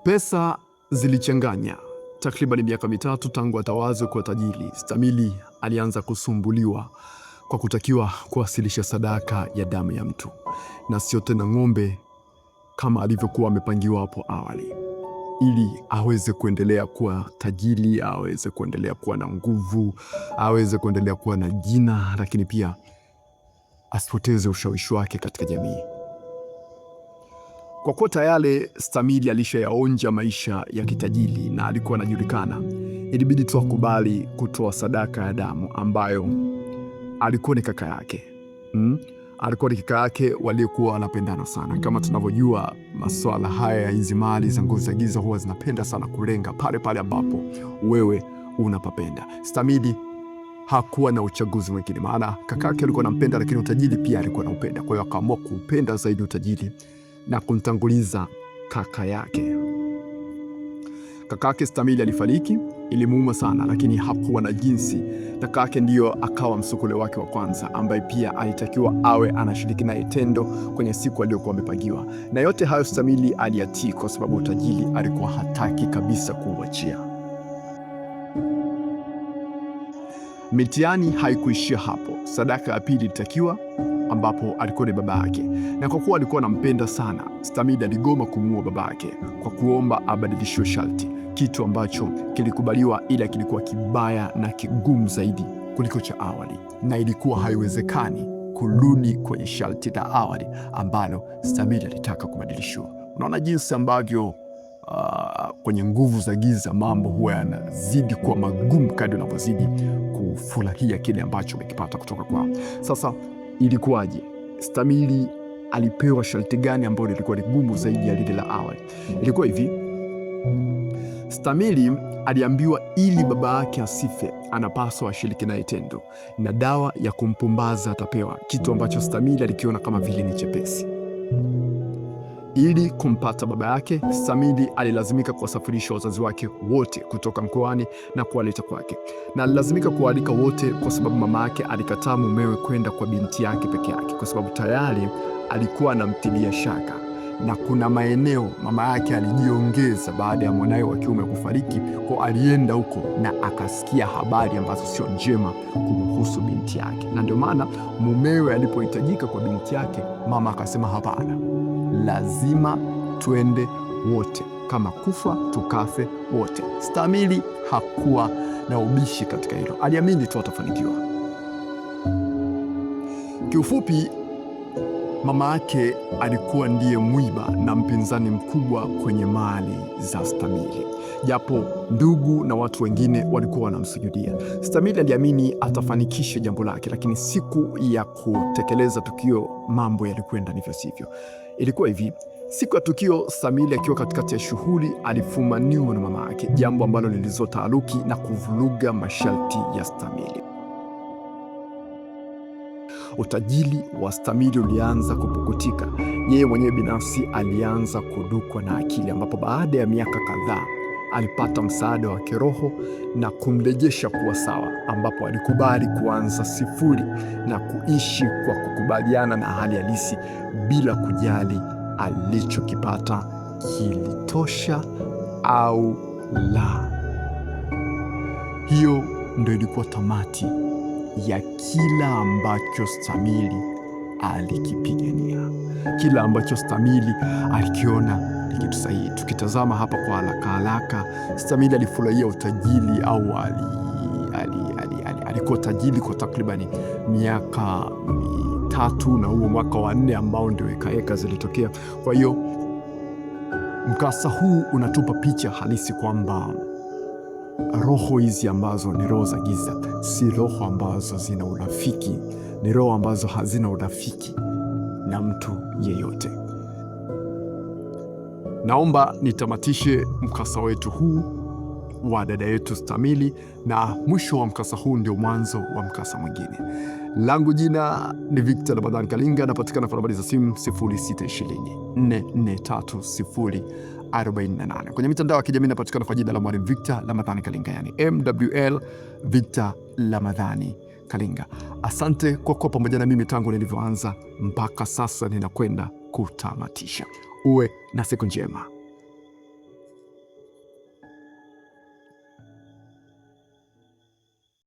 Pesa zilichanganya. Takriban miaka mitatu tangu atawazwe kuwa tajiri, Stamili alianza kusumbuliwa kwa kutakiwa kuwasilisha sadaka ya damu ya mtu, na sio tena ng'ombe kama alivyokuwa amepangiwa hapo awali, ili aweze kuendelea kuwa tajiri, aweze kuendelea kuwa na nguvu, aweze kuendelea kuwa na jina, lakini pia asipoteze ushawishi wake katika jamii. Kwa kuwa tayari Stamili alishayaonja maisha ya kitajiri na alikuwa anajulikana, ilibidi tu akubali kutoa sadaka ya damu ambayo alikuwa ni kaka yake. Alikuwa ni kaka yake waliokuwa wanapendana sana. Kama tunavyojua, masuala haya ya hizi mali za nguvu za giza huwa zinapenda sana kulenga pale pale ambapo wewe unapapenda. Stamili hakuwa na uchaguzi mwingine, maana kaka yake alikuwa anampenda, lakini utajiri pia alikuwa anaupenda. Kwa hiyo akaamua kupenda zaidi utajiri na kumtanguliza kaka yake. Kaka yake Stamili alifariki, ilimuuma sana, lakini hakuwa na jinsi. Kaka yake ndiyo akawa msukule wake wa kwanza, ambaye pia alitakiwa awe anashiriki naye tendo kwenye siku aliyokuwa amepangiwa. Na yote hayo Stamili aliyatii kwa sababu utajiri alikuwa hataki kabisa kuuachia. Mitihani haikuishia hapo. Sadaka ya pili ilitakiwa, ambapo alikuwa ni baba yake, na kwa kuwa alikuwa anampenda sana, Stamili aligoma kumuua baba yake kwa kuomba abadilishiwe sharti, kitu ambacho kilikubaliwa, ila kilikuwa kibaya na kigumu zaidi kuliko cha awali, na ilikuwa haiwezekani kurudi kwenye sharti la awali ambalo Stamili alitaka kubadilishiwa. Unaona jinsi ambavyo kwenye nguvu za giza mambo huwa yanazidi kuwa magumu kadri unavyozidi kufurahia kile ambacho umekipata kutoka kwao. Sasa ilikuwaje? Stamili alipewa sharti gani ambalo lilikuwa gumu zaidi ya lile la awali? Ilikuwa hivi. Stamili aliambiwa ili baba yake asife, anapaswa ashiriki naye tendo, na dawa ya kumpumbaza atapewa, kitu ambacho Stamili alikiona kama vile ni chepesi. Ili kumpata baba yake, Stamili alilazimika kuwasafirisha wazazi wake wote kutoka mkoani na kuwaleta kwake, na alilazimika kuwaalika wote kwa sababu mama yake alikataa mumewe kwenda kwa binti yake peke yake, kwa sababu tayari alikuwa anamtilia shaka, na kuna maeneo mama yake alijiongeza baada ya mwanawe wa kiume kufariki. Kwa alienda huko na akasikia habari ambazo sio njema kumhusu binti yake, na ndio maana mumewe alipohitajika kwa binti yake, mama akasema hapana, lazima twende wote, kama kufa tukafe wote. Stamili hakuwa na ubishi katika hilo, aliamini tu atafanikiwa. Kiufupi, mama yake alikuwa ndiye mwiba na mpinzani mkubwa kwenye mali za Stamili, japo ndugu na watu wengine walikuwa wanamsujudia. Stamili aliamini atafanikisha jambo lake, lakini siku ya kutekeleza tukio mambo yalikwenda ndivyo sivyo. Ilikuwa hivi. Siku ya tukio, Stamili akiwa katikati ya shughuli alifumaniwa na mama yake, jambo ambalo lilizua taharuki na kuvuruga masharti ya Stamili. Utajiri wa Stamili ulianza kupukutika. Yeye mwenyewe binafsi alianza kudukwa na akili, ambapo baada ya miaka kadhaa alipata msaada wa kiroho na kumrejesha kuwa sawa, ambapo alikubali kuanza sifuri na kuishi kwa kukubaliana na hali halisi bila kujali alichokipata kilitosha au la. Hiyo ndio ilikuwa tamati ya kila ambacho Stamili alikipigania, kila ambacho Stamili alikiona ni kitu sahihi. Tukitazama hapa kwa haraka haraka, Stamili alifurahia utajiri au alikuwa tajiri kwa takribani miaka 3, na huo mwaka wa 4 ambao ndio hekaheka zilitokea. Kwa hiyo mkasa huu unatupa picha halisi kwamba roho hizi ambazo ni roho za giza si roho ambazo zina urafiki, ni roho ambazo hazina urafiki na mtu yeyote. Naomba nitamatishe mkasa wetu huu wa dada yetu Stamili, na mwisho wa mkasa huu ndio mwanzo wa mkasa mwingine. Langu jina ni Victor Ramadhan Kalinga, napatikana kwa nambari za simu 0620 443 48. Kwenye mitandao ya kijamii inapatikana kwa jina la Mwalimu Victor Ramadhani Kalinga, yani MWL Victor Ramadhani Kalinga. Asante kwa kuwa pamoja na mimi tangu nilivyoanza mpaka sasa ninakwenda kutamatisha. Uwe na siku njema.